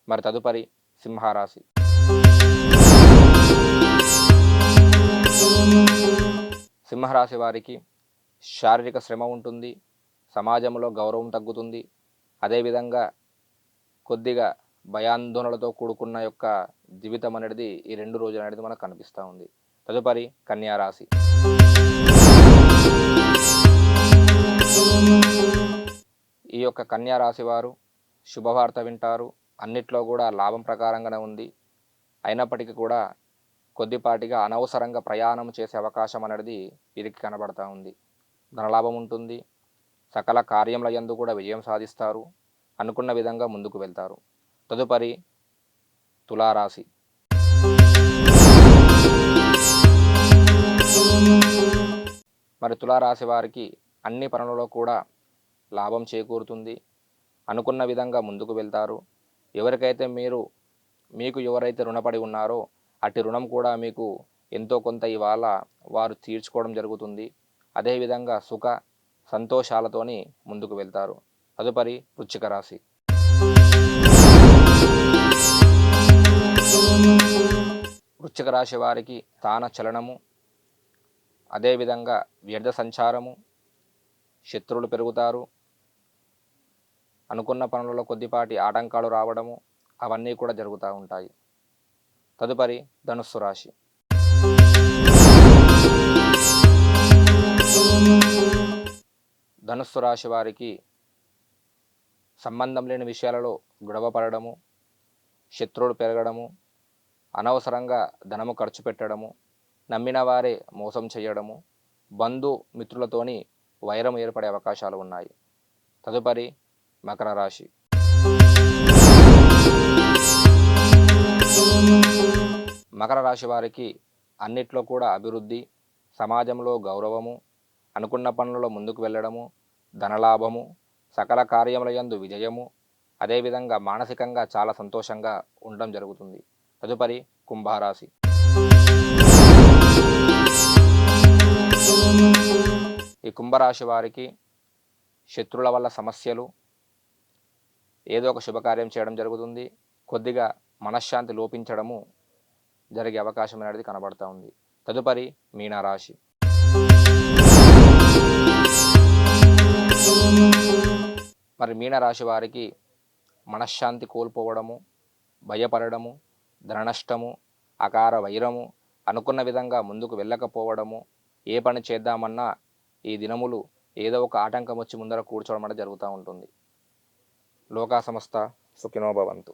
మరి తదుపరి సింహరాశి. సింహరాశి వారికి శారీరక శ్రమ ఉంటుంది, సమాజంలో గౌరవం తగ్గుతుంది. అదేవిధంగా కొద్దిగా భయాందోళనలతో కూడుకున్న యొక్క జీవితం అనేది ఈ 2 రోజులు అనేది మనకు కనిపిస్తూ ఉంది. తదుపరి కన్యా రాశి. ఈ యొక్క కన్యా రాశి వారు శుభవార్త వింటారు, అన్నిట్లో కూడా లాభం ప్రకారంగానే ఉంది. అయినప్పటికీ కూడా కొద్దిపాటిగా అనవసరంగా ప్రయాణం చేసే అవకాశం అనేది వీరికి కనబడతా ఉంది. ధనలాభం ఉంటుంది, సకల కార్యముల యందు కూడా విజయం సాధిస్తారు, అనుకున్న విధంగా ముందుకు వెళ్తారు. తదుపరి తులారాశి. మరి తులారాశి వారికి అన్ని పనులలో కూడా లాభం చేకూరుతుంది, అనుకున్న విధంగా ముందుకు వెళ్తారు. ఎవరికైతే మీకు ఎవరైతే రుణపడి ఉన్నారో అట్టి రుణం కూడా మీకు ఎంతో కొంత ఇవాళ వారు తీర్చుకోవడం జరుగుతుంది. అదేవిధంగా సుఖ సంతోషాలతోని ముందుకు వెళ్తారు. తదుపరి వృశ్చిక రాశి. వృశ్చిక రాశి వారికి స్థాన చలనము, అదేవిధంగా వ్యర్థ సంచారము, శత్రువులు పెరుగుతారు, అనుకున్న పనులలో కొద్దిపాటి ఆటంకాలు రావడము అవన్నీ కూడా జరుగుతూ ఉంటాయి. తదుపరి ధనుస్సు రాశి. ధనుస్సు రాశి వారికి సంబంధం లేని విషయాలలో గొడవ పడడము, శత్రువులు పెరగడము, అనవసరంగా ధనము ఖర్చు పెట్టడము, నమ్మిన వారే మోసం చేయడము, బంధు మిత్రులతోని వైరం ఏర్పడే అవకాశాలు ఉన్నాయి. తదుపరి మకర రాశి. మకర రాశి వారికి అన్నిట్లో కూడా అభివృద్ధి, సమాజంలో గౌరవము, అనుకున్న పనులలో ముందుకు వెళ్ళడము, ధనలాభము, సకల కార్యముల యందు విజయము, అదేవిధంగా మానసికంగా చాలా సంతోషంగా ఉండడం జరుగుతుంది. తదుపరి కుంభరాశి. ఈ కుంభరాశి వారికి శత్రువుల వల్ల సమస్యలు, ఏదో ఒక శుభకార్యం చేయడం జరుగుతుంది, కొద్దిగా మనశ్శాంతి లోపించడము జరిగే అవకాశం అనేది కనబడుతూ ఉంది. తదుపరి మీనరాశి. మరి మీనరాశి వారికి మనశ్శాంతి కోల్పోవడము, భయపడడము, ధన నష్టము, అకార వైరము, అనుకున్న విధంగా ముందుకు వెళ్ళకపోవడము, ఏ పని చేద్దామన్నా ఈ దినములు ఏదో ఒక ఆటంకం వచ్చి ముందర కూర్చోవడం అనేది జరుగుతూ ఉంటుంది. లోకా సమస్త సుఖినో భవంతు.